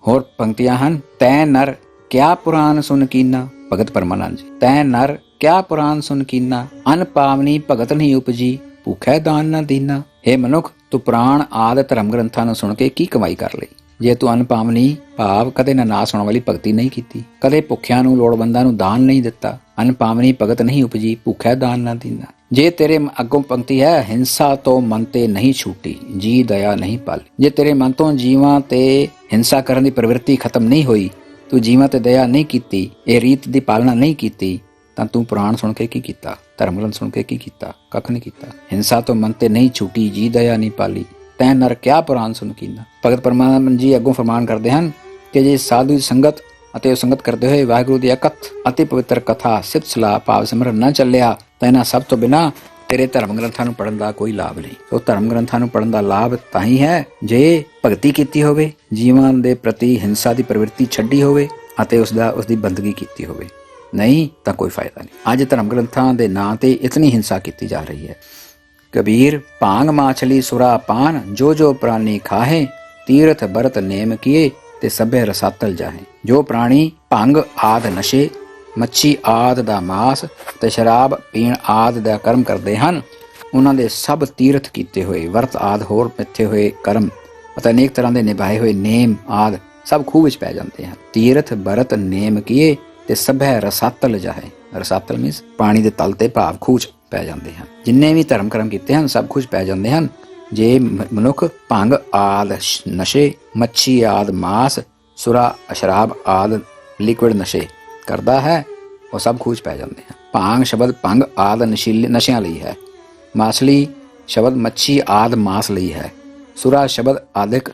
ਹੋਰ ਪੰਕਤੀਆਂ ਹਨ, ਤੈ ਨਰ ਕਿਆ ਪੁਰਾਨ ਸੁਨ ਕੀਨਾ, ਭਗਤ ਪਰਮਾਨੰਦ ਜੀ। ਤੈ ਨਰ ਕਿਆ ਪੁਰਾਨ ਸੁਨ ਕੀਨਾ, ਅਨ ਪਾਵਨੀ ਭਗਤ ਨਹੀਂ ਉਪਜੀ, ਭੁੱਖੈ ਦਾਨ ਨਾ ਦੀਨਾ। ਹੇ ਮਨੁੱਖ, ਤੂੰ ਪੁਰਾਣ ਆਦਿ ਧਰਮ ਗ੍ਰੰਥਾਂ ਨੂੰ ਸੁਣ ਕੇ ਕੀ ਕਮਾਈ ਕਰ ਲਈ, ਜੇ ਤੂੰ ਅਨਪਾਵਨੀ ਭਾਵ ਕਦੇ ਨਾ ਨਾਸ ਹੋਣ ਵਾਲੀ ਭਗਤੀ ਨਹੀਂ ਕੀਤੀ, ਕਦੇ ਭੁੱਖਿਆਂ ਨੂੰ ਲੋੜਵੰਦਾਂ ਨੂੰ ਦਾਨ ਨਹੀਂ ਦਿੱਤਾ। ਅਨਪਾਵਨੀ ਭਗਤ ਨਹੀਂ ਉਪਜੀ, ਭੁੱਖੈ ਦਾਨ ਨਾ ਦੀਨਾ। ਜੇ ਤੇਰੇ ਅੱਗੋਂ ਪੰਕਤੀ ਹੈ, ਹਿੰਸਾ ਤੋਂ ਮਨ ਤੇ ਨਹੀਂ ਛੂਟੀ, ਜੀ ਦਇਆ ਨਹੀਂ ਪਾਲੀ। ਜੇ ਤੇਰੇ ਮਨ ਤੋਂ ਜੀਵਾਂ ਤੇ ਹਿੰਸਾ ਕਰਨ ਦੀ ਪ੍ਰਵਿਰਤੀ ਖਤਮ ਨਹੀਂ ਹੋਈ, ਤੂੰ ਜੀਵਾਂ ਤੇ ਦਇਆ ਨਹੀਂ ਕੀਤੀ, ਇਹ ਰੀਤ ਦੀ ਪਾਲਣਾ ਨਹੀਂ ਕੀਤੀ, ਤਾਂ ਤੂੰ ਪੁਰਾਣ ਸੁਣ ਕੇ ਕੀ ਕੀਤਾ, ਧਰਮ ਗ੍ਰੰਥ ਸੁਣ ਕੇ ਕੀ ਕੀਤਾ? ਕੱਖ ਨਹੀਂ ਕੀਤਾ। ਹਿੰਸਾ ਤੋਂ ਮਨ ਤੇ ਨਹੀਂ ਛੂਟੀ, ਜੀ ਦਇਆ ਨਹੀਂ ਪਾਲੀ, ਤੈ ਨਰ ਕਿਆ ਪੁਰਾਨ ਸੁਨ ਕੀਨਾ। ਭਗਤ ਪਰਮਾਨੰਦ ਜੀ ਅੱਗੋਂ ਫਰਮਾਨ ਕਰਦੇ ਹਨ ਕਿ ਜੇ ਸਾਧੂ ਦੀ ਸੰਗਤ ਅਤੇ ਉਹ ਸੰਗਤ ਕਰਦੇ ਹੋਏ ਵਾਹਿਗੁਰੂ ਦੀ ਅਕਥ ਅਤੇ ਪਵਿੱਤਰ ਕਥਾ ਸਿਫਤ ਸਲਾਹ ਭਾਵ ਸਿਮਰਨ ਨਾ ਚੱਲਿਆ, ਤਾਂ ਇਹਨਾਂ ਸਭ ਤੋਂ ਬਿਨਾਂ ਤੇਰੇ ਧਰਮ ਗ੍ਰੰਥਾਂ ਨੂੰ ਪੜ੍ਹਨ ਦਾ ਕੋਈ ਲਾਭ ਨਹੀਂ। ਉਹ ਧਰਮ ਗ੍ਰੰਥਾਂ ਨੂੰ ਪੜ੍ਹਨ ਦਾ ਲਾਭ ਤਾਂ ਹੀ ਹੈ ਜੇ ਭਗਤੀ ਕੀਤੀ ਹੋਵੇ, ਜੀਵਾਂ ਦੇ ਪ੍ਰਤੀ ਹਿੰਸਾ ਦੀ ਪ੍ਰਵਿਰਤੀ ਛੱਡੀ ਹੋਵੇ ਅਤੇ ਉਸਦੀ ਬੰਦਗੀ ਕੀਤੀ ਹੋਵੇ, ਨਹੀਂ ਤਾਂ ਕੋਈ ਫਾਇਦਾ ਨਹੀਂ। ਅੱਜ ਧਰਮ ਗ੍ਰੰਥਾਂ ਦੇ ਨਾਂ ਤੇ ਇਤਨੀ ਹਿੰਸਾ ਕੀਤੀ ਜਾ ਰਹੀ ਹੈ। ਕਬੀਰ ਭਾਂਗ ਮਾਛਲੀ ਸੁਰਾ ਪਾਨ, ਜੋ ਜੋ ਪ੍ਰਾਨੀ ਖਾਹੇ, ਤੀਰਥ ਬਰਤ ਨੇਮ ਕੀਏ, ਤੇ ਸਭੇ ਰਸਾਤਲ ਜਾਹੇ। ਜੋ ਪ੍ਰਾਣੀ ਭੰਗ ਆਦਿ ਨਸ਼ੇ, ਮੱਛੀ ਆਦਿ ਦਾ ਮਾਸ ਤੇ ਸ਼ਰਾਬ ਪੀਣ ਆਦਿ ਦਾ ਕਰਮ ਕਰਦੇ ਹਨ, ਉਹਨਾਂ ਦੇ ਸਭ ਤੀਰਥ ਕੀਤੇ ਹੋਏ ਵਰਤ ਆਦਿ ਹੋਰ ਮਿੱਥੇ ਹੋਏ ਕਰਮ ਅਤੇ ਅਨੇਕ ਤਰ੍ਹਾਂ ਦੇ ਨਿਭਾਏ ਹੋਏ ਨੇਮ ਆਦਿ ਸਭ ਖੂਹ ਵਿੱਚ ਪੈ ਜਾਂਦੇ ਹਨ। ਤੀਰਥ ਬਰਤ ਨੇਮ ਕੀਏ ਤੇ ਸਭੇ ਰਸਾਤਲ ਜਾਹੇ। ਰਸਾਤਲ ਮੀਨਸ ਪਾਣੀ ਦੇ ਤਲ ਤੇ ਭਾਵ ਖੂਹ 'ਚ ਪੈ ਜਾਂਦੇ ਹਨ। ਜਿੰਨੇ ਵੀ ਧਰਮ ਕਰਮ ਕੀਤੇ ਹਨ ਸਭ ਕੁਝ ਪੈ ਜਾਂਦੇ ਹਨ। ਜੇ ਮਨੁੱਖ ਭੰਗ ਆਦਿ ਨਸ਼ੇ, ਮੱਛੀ ਆਦਿ ਮਾਸ, ਸੁਰਾ ਸ਼ਰਾਬ ਆਦਿ ਲਿਕੁਇਡ ਨਸ਼ੇ ਕਰਦਾ ਹੈ, ਉਹ ਸਭ ਖੂਹ 'ਚ ਪੈ ਜਾਂਦੇ ਹਨ। ਭਾਂਗ ਸ਼ਬਦ ਭੰਗ ਆਦਿ ਨਸ਼ਿਆਂ ਲਈ ਹੈ। ਮਾਸਲੀ ਸ਼ਬਦ ਮੱਛੀ ਆਦਿ ਮਾਸ ਲਈ ਹੈ। ਸੁਰਾ ਸ਼ਬਦ ਆਦਿਕ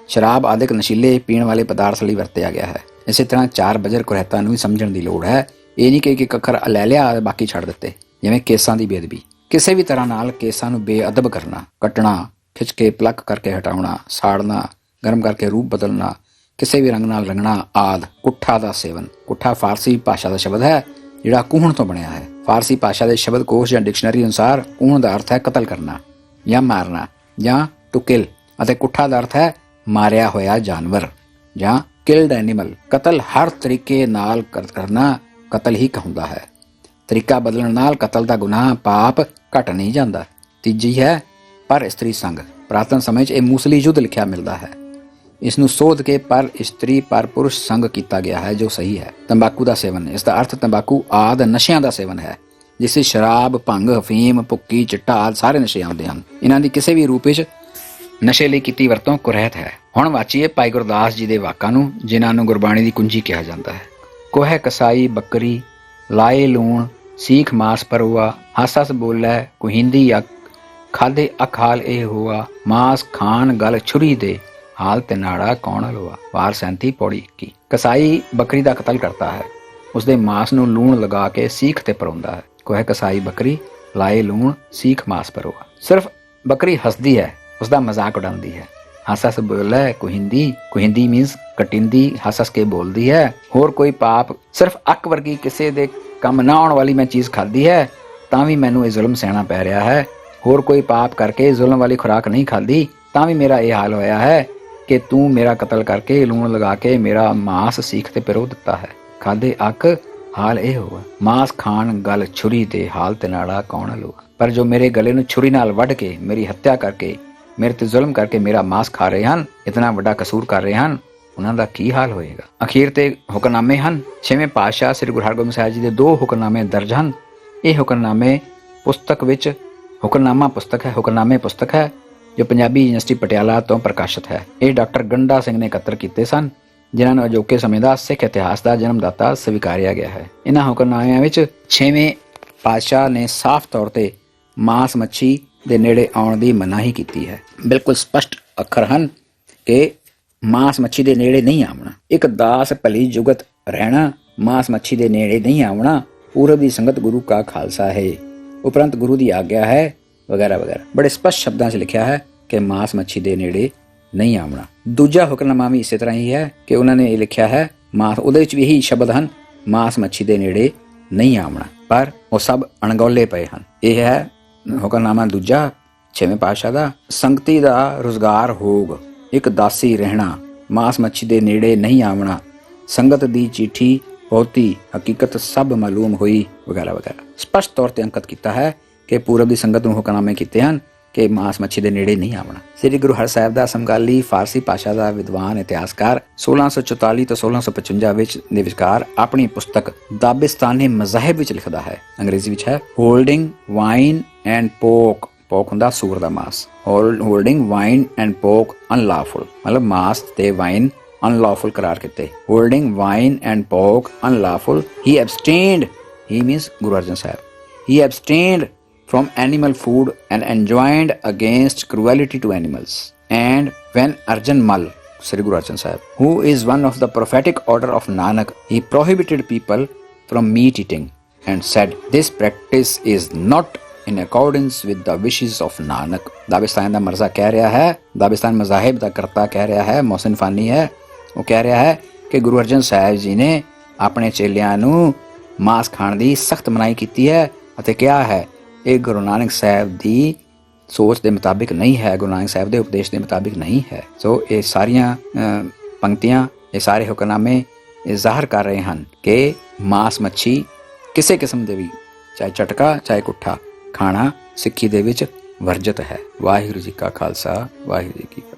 ਸ਼ਰਾਬ ਆਦਿਕ ਨਸ਼ੀਲੇ ਪੀਣ ਵਾਲੇ ਪਦਾਰਥ ਲਈ ਵਰਤਿਆ ਗਿਆ ਹੈ। ਇਸੇ ਤਰ੍ਹਾਂ ਚਾਰ ਬਜਰ ਕੁਰਹਿਤਾਂ ਨੂੰ ਵੀ ਸਮਝਣ ਦੀ ਲੋੜ ਹੈ। ਇਹ ਨਹੀਂ ਕਿ ਇੱਕ ਅੱਖਰ ਲੈ ਲਿਆ ਬਾਕੀ ਛੱਡ ਦਿੱਤੇ। ਜਿਵੇਂ ਕੇਸਾਂ ਦੀ ਬੇਅਦਬੀ, ਕਿਸੇ ਵੀ ਤਰ੍ਹਾਂ ਨਾਲ ਕੇਸਾਂ ਨੂੰ ਬੇਅਦਬ ਕਰਨਾ, ਕੱਟਣਾ, ਖਿੱਚ ਕੇ ਪਲੱਕ ਕਰਕੇ ਹਟਾਉਣਾ, ਸਾੜਨਾ, ਗਰਮ ਕਰਕੇ ਰੂਪ ਬਦਲਣਾ, ਕਿਸੇ ਵੀ ਰੰਗ ਨਾਲ ਰੰਗਣਾ ਆਦਿ। ਕੁੱਠਾ ਦਾ ਸੇਵਨ, ਕੁੱਠਾ ਫਾਰਸੀ ਭਾਸ਼ਾ ਦਾ ਸ਼ਬਦ ਹੈ ਜਿਹੜਾ ਕੂਹਣ ਤੋਂ ਬਣਿਆ ਹੈ। ਫਾਰਸੀ ਭਾਸ਼ਾ ਦੇ ਸ਼ਬਦ ਕੋਸ਼ ਜਾਂ ਡਿਕਸ਼ਨਰੀ ਅਨੁਸਾਰ ਕੂਹਣ ਦਾ ਅਰਥ ਹੈ ਕਤਲ ਕਰਨਾ ਜਾਂ ਮਾਰਨਾ ਜਾਂ ਟੂ ਕਿਲ, ਅਤੇ ਕੁੱਠਾ ਦਾ ਅਰਥ ਹੈ ਮਾਰਿਆ ਹੋਇਆ ਜਾਨਵਰ ਜਾਂ ਕਿਲਡ ਐਨੀਮਲ। ਕਤਲ ਹਰ ਤਰੀਕੇ ਨਾਲ ਕਰਨਾ ਕਤਲ ਹੀ ਕਹਾਉਂਦਾ ਹੈ। ਤਰੀਕਾ ਬਦਲਣ ਨਾਲ ਕਤਲ ਦਾ ਗੁਨਾਹ ਪਾਪ ਘਟ ਨਹੀਂ ਜਾਂਦਾ। ਤੀਜੀ ਹੈ ਪਰ ਇਸਤਰੀ ਸੰਗ। ਪੁਰਾਤਨ ਸਮੇਂ 'ਚ ਇਹ ਮੂਸਲੀ ਯੁੱਧ ਲਿਖਿਆ ਮਿਲਦਾ ਹੈ। ਇਸ ਨੂੰ ਸੋਧ ਕੇ ਪਰ ਇਸਤਰੀ ਪਰ ਪੁਰਸ਼ ਸੰਗ ਕੀਤਾ ਗਿਆ ਹੈ, ਜੋ ਸਹੀ ਹੈ। ਤੰਬਾਕੂ ਦਾ ਸੇਵਨ, ਇਸ ਦਾ ਅਰਥ ਤੰਬਾਕੂ ਆਦਿ ਨਸ਼ਿਆਂ ਦਾ ਸੇਵਨ ਹੈ, ਜਿਸ ਵਿੱਚ ਸ਼ਰਾਬ, ਭੰਗ, ਅਫੀਮ, ਭੁੱਕੀ, ਚਿੱਟਾ ਆਦਿ ਸਾਰੇ ਨਸ਼ੇ ਆਉਂਦੇ ਹਨ। ਇਹਨਾਂ ਦੀ ਕਿਸੇ ਵੀ ਰੂਪ ਵਿੱਚ ਨਸ਼ੇ ਲਈ ਕੀਤੀ ਵਰਤੋਂ ਕੁਰਹਿਤ ਹੈ। ਹੁਣ ਵਾਚੀਏ ਭਾਈ ਗੁਰਦਾਸ ਜੀ ਦੇ ਵਾਕਾਂ ਨੂੰ, ਜਿਨ੍ਹਾਂ ਨੂੰ ਗੁਰਬਾਣੀ ਦੀ ਕੁੰਜੀ ਕਿਹਾ ਜਾਂਦਾ ਹੈ। ਕੋਹੈ ਕਸਾਈ ਬੱਕਰੀ, ਲਾਏ ਲੂਣ, ਸੀਖ ਮਾਸ ਪਰੂਆ, ਹੱਸ ਹੱਸ ਬੋਲੇ ਕੁਹਿੰਦੀ ਅੱਖ, ਖਾਧੇ ਅੱਖ ਹਾਲ ਇਹ ਹੋਆ, ਮਾਸ ਖਾਣ ਗਲ ਛੁਰੀ ਦੇ, ਹਾਲ ਤੇ ਨਾੜਾ ਕੌਣ ਹਲਵਾ। ਵਾਰ 37 ਪੌੜੀ 21। ਕਸਾਈ ਬੱਕਰੀ ਦਾ ਕਤਲ ਕਰਦਾ ਹੈ, ਉਸਦੇ ਮਾਸ ਨੂੰ ਲੂਣ ਲਗਾ ਕੇ ਸੀਖ ਤੇ ਪਰੋਂਦਾ ਹੈ। ਕੋਹੈ ਕਸਾਈ ਬੱਕਰੀ, ਲਾਏ ਲੂਣ, ਸੀਖ ਮਾਸ ਪਰੂਆ। ਸਿਰਫ ਬੱਕਰੀ ਹੱਸਦੀ ਹੈ, ਉਸਦਾ ਮਜ਼ਾਕ ਉਡਾਉਂਦੀ ਹੈ। ਹੱਸ ਹੱਸ ਬੋਲੇ ਕੁਹਿੰਦੀ, ਕੁਹਿੰਦੀ ਮੀਨਸ ਕਟਿੰਦੀ, ਹੱਸ ਹੱਸ ਕੇ ਬੋਲਦੀ ਹੈ। ਹੋਰ ਕੋਈ ਪਾਪ, ਸਿਰਫ ਅੱਕ ਵਰਗੀ ਕਿਸੇ ਦੇ ਕੰਮ ਨਾ ਆਉਣ ਵਾਲੀ ਮੈਂ ਚੀਜ਼ ਖਾਧੀ ਹੈ, ਤਾਂ ਵੀ ਮੈਨੂੰ ਇਹ ਜ਼ੁਲਮ ਸਹਿਣਾ ਪੈ ਰਿਹਾ ਹੈ। ਹੋਰ ਕੋਈ ਪਾਪ ਕਰਕੇ ਜ਼ੁਲਮ ਵਾਲੀ ਖੁਰਾਕ ਨਹੀਂ ਖਾਧੀ ਤਾਂ ਵੀ ਮੇਰਾ ਇਹ ਹਾਲ ਹੋਇਆ ਹੈ ਕਿ ਤੂੰ ਮੇਰਾ ਕਤਲ ਕਰਕੇ ਲੂਣ ਲਗਾ ਕੇ ਮੇਰਾ ਮਾਂਸ ਸੀਖ ਤੇ ਪਿਰੋ ਦਿੱਤਾ ਹੈ। ਖਾਦੇ ਅੱਕ ਹਾਲ ਇਹ ਹੋਆ, ਮਾਂਸ ਖਾਣ ਗਲ ਛੁਰੀ ਤੇ ਹਾਲ ਤੇ ਨਾੜਾ ਕੌਣ ਲੂਆ। ਪਰ ਜੋ ਮੇਰੇ ਗਲੇ ਨੂੰ ਛੁਰੀ ਨਾਲ ਵੱਢ ਕੇ ਮੇਰੀ ਹੱਤਿਆ ਕਰਕੇ ਮੇਰੇ ਤੇ ਜ਼ੁਲਮ ਕਰਕੇ ਮੇਰਾ ਮਾਂਸ ਖਾ ਰਹੇ ਹਨ, ਇਤਨਾ ਵੱਡਾ ਕਸੂਰ ਕਰ ਰਹੇ ਹਨ, ਉਹਨਾਂ ਦਾ ਕੀ ਹਾਲ ਹੋਏਗਾ। ਅਖੀਰ ਤੇ ਹੁਕਮਨਾਮੇ ਹਨ। 6ਵੇਂ ਪਾਤਸ਼ਾਹ ਸ੍ਰੀ ਗੁਰੂ ਹਰਗੋਬਿੰਦ ਸਾਹਿਬ ਜੀ ਦੇ 2 ਹੁਕਮਨਾਮੇ ਦਰਜ ਹਨ। ਇਹ ਹੁਕਮਨਾਮੇ ਪੁਸਤਕ ਵਿੱਚ ਹੁਕਮਨਾਮਾ ਪੁਸਤਕ ਹੈ, ਹੁਕਮਨਾਮੇ ਪੁਸਤਕ ਹੈ ਜੋ ਪੰਜਾਬੀ ਯੂਨੀਵਰਸਿਟੀ ਪਟਿਆਲਾ ਤੋਂ ਪ੍ਰਕਾਸ਼ਿਤ ਹੈ। ਇਹ ਡਾਕਟਰ ਗੰਡਾ ਸਿੰਘ ਨੇ ਇਕੱਤਰ ਕੀਤੇ ਸਨ, ਜਿਨ੍ਹਾਂ ਨੂੰ ਅਜੋਕੇ ਸਮੇਂ ਦਾ ਸਿੱਖ ਇਤਿਹਾਸ ਦਾ ਜਨਮਦਾਤਾ ਸਵੀਕਾਰਿਆ ਗਿਆ ਹੈ। ਇਹਨਾਂ ਹੁਕਮਨਾਮਿਆਂ ਵਿੱਚ 6ਵੇਂ ਪਾਤਸ਼ਾਹ ਨੇ ਸਾਫ਼ ਤੌਰ ਤੇ ਮਾਂਸ ਮੱਛੀ ਦੇ ਨੇੜੇ ਆਉਣ ਦੀ ਮਨਾਹੀ ਕੀਤੀ ਹੈ। ਬਿਲਕੁਲ ਸਪਸ਼ਟ ਅੱਖਰ ਹਨ ਕਿ ਮਾਂਸ ਮੱਛੀ ਦੇ ਨੇੜੇ ਨਹੀਂ ਆਉਣਾ। ਇੱਕ ਦਾਸ ਭਲੀ ਜੁਗਤ ਰਹਿਣਾ, ਮਾਂਸ ਮੱਛੀ ਦੇ ਨੇੜੇ ਨਹੀਂ ਆਉਣਾ, ਪੂਰਬ ਦੀ ਸੰਗਤ ਗੁਰੂ ਕਾ ਖਾਲਸਾ ਹੈ, ਉਪਰੰਤ ਗੁਰੂ ਦੀ ਆਗਿਆ ਹੈ, ਵਗੈਰਾ ਵਗੈਰਾ। ਬੜੇ ਸਪਸ਼ਟ ਸ਼ਬਦਾਂ 'ਚ ਲਿਖਿਆ ਹੈ ਕਿ ਮਾਂਸ ਮੱਛੀ ਦੇ ਨੇੜੇ ਨਹੀਂ ਆਉਣਾ। ਦੂਜਾ ਹੁਕਮਨਾਮਾ ਵੀ ਇਸੇ ਤਰ੍ਹਾਂ ਹੀ ਹੈ ਕਿ ਉਹਨਾਂ ਨੇ ਇਹ ਲਿਖਿਆ ਹੈ ਮਾਂਸ, ਉਹਦੇ ਵਿੱਚ ਵੀ ਇਹੀ ਸ਼ਬਦ ਹਨ, ਮਾਂਸ ਮੱਛੀ ਦੇ ਨੇੜੇ ਨਹੀਂ ਆਉਣਾ, ਪਰ ਉਹ ਸਭ ਅਣਗੌਲੇ ਪਏ ਹਨ। ਇਹ ਹੈ ਹੁਕਮਨਾਮਾ ਦੂਜਾ 6ਵੇਂ ਪਾਤਸ਼ਾਹ ਦਾ। ਸੰਗਤੀ ਦਾ ਰੁਜ਼ਗਾਰ ਹੋਗ, ਇੱਕ ਦਾਸੀ ਰਹਿਣਾ, ਮਾਂਸ ਮੱਛੀ ਦੇ ਨੇੜੇ ਨਹੀਂ ਆਉਣਾ, ਸੰਗਤ ਦੀ ਚਿੱਠੀ ਬਹੁਤੀ, ਹਕੀਕਤ ਸਭ ਮਾਲੂਮ ਹੋਈ, ਵਗੈਰਾ ਵਗੈਰਾ। ਸਪਸ਼ਟ ਤੌਰ ਤੇ ਅੰਕਿਤ ਕੀਤਾ ਹੈ ਕਿ ਪੂਰਬ ਦੀ ਸੰਗਤ ਨੂੰ ਹੁਕਮਨਾਮੇ ਕੀਤੇ ਹਨ ਕਿ ਮਾਂਸ ਮੱਛੀ ਦੇ ਨੇੜੇ ਨਹੀਂ ਆਉਣਾ। ਸ੍ਰੀ ਗੁਰੂ ਹਰਸਾਹਿਬ ਦਾ ਸਮਕਾਲੀ ਫਾਰਸੀ ਭਾਸ਼ਾ ਦਾ ਵਿਦਵਾਨ ਇਤਿਹਾਸਕਾਰ 1644 ਤੋਂ 1655 ਵਿੱਚ ਦੇ ਵਿਚਕਾਰ ਆਪਣੀ ਪੁਸਤਕ ਦਾਬਿਸਤਾਨੀ ਮਜ਼ਾਹਿਬ ਵਿੱਚ ਲਿਖਦਾ ਹੈ। ਅੰਗਰੇਜ਼ੀ ਵਿੱਚ ਹੈ ਹੋਲਡਿੰਗ ਵਾਈਨ ਐਂਡ ਪੋਕ, ਪੋਕ ਹੁੰਦਾ ਸੂਰ ਦਾ ਮਾਸ, ਹੋਲਡਿੰਗ ਵਾਈਨ ਐਂਡ ਪੋਕ ਅਨਲawful, ਮਤਲਬ ਮਾਸ ਤੇ ਵਾਈਨ unlawful करार किते। holding wine and pork unlawful, he abstained, he means Guru Arjan Sahib, he abstained from animal food and enjoined against cruelty to animals. And when Arjan Mal, Sri Guru Arjan Sahib, who is one of the prophetic order of Nanak, he prohibited people from meat eating and said this practice is not in accordance with the wishes of Nanak। दाबिस्तान ਦਾ ਮਰਜ਼ਾ ਕਹਿ ਰਿਹਾ ਹੈ, दाबिस्तान ਮਜ਼ਾਹਿਬ ਦਾ ਕਰਤਾ ਕਹਿ ਰਿਹਾ ਹੈ, ਮੌਸਨ ਫਾਨੀ ਹੈ, ਉਹ ਕਹਿ ਰਿਹਾ ਹੈ ਕਿ ਗੁਰੂ ਅਰਜਨ ਸਾਹਿਬ ਜੀ ਨੇ ਆਪਣੇ ਚੇਲਿਆਂ ਨੂੰ ਮਾਂਸ ਖਾਣ ਦੀ ਸਖਤ ਮਨਾਹੀ ਕੀਤੀ ਹੈ ਅਤੇ ਕਿਹਾ ਹੈ ਇਹ ਗੁਰੂ ਨਾਨਕ ਸਾਹਿਬ ਦੀ ਸੋਚ ਦੇ ਮੁਤਾਬਿਕ ਨਹੀਂ ਹੈ, ਗੁਰੂ ਨਾਨਕ ਸਾਹਿਬ ਦੇ ਉਪਦੇਸ਼ ਦੇ ਮੁਤਾਬਿਕ ਨਹੀਂ ਹੈ। ਸੋ ਇਹ ਸਾਰੀਆਂ ਪੰਕਤੀਆਂ, ਇਹ ਸਾਰੇ ਹੁਕਮਨਾਮੇ ਇਹ ਜ਼ਾਹਰ ਕਰ ਰਹੇ ਹਨ ਕਿ ਮਾਂਸ ਮੱਛੀ ਕਿਸੇ ਕਿਸਮ ਦੇ ਵੀ, ਚਾਹੇ ਚਟਕਾ ਚਾਹੇ ਕੁੱਠਾ, ਖਾਣਾ ਸਿੱਖੀ ਦੇ ਵਿੱਚ ਵਰਜਿਤ ਹੈ। ਵਾਹਿਗੁਰੂ ਜੀ ਕਾ ਖਾਲਸਾ, ਵਾਹਿਗੁਰੂ ਜੀ ਕੀ ਫਤਿਹ।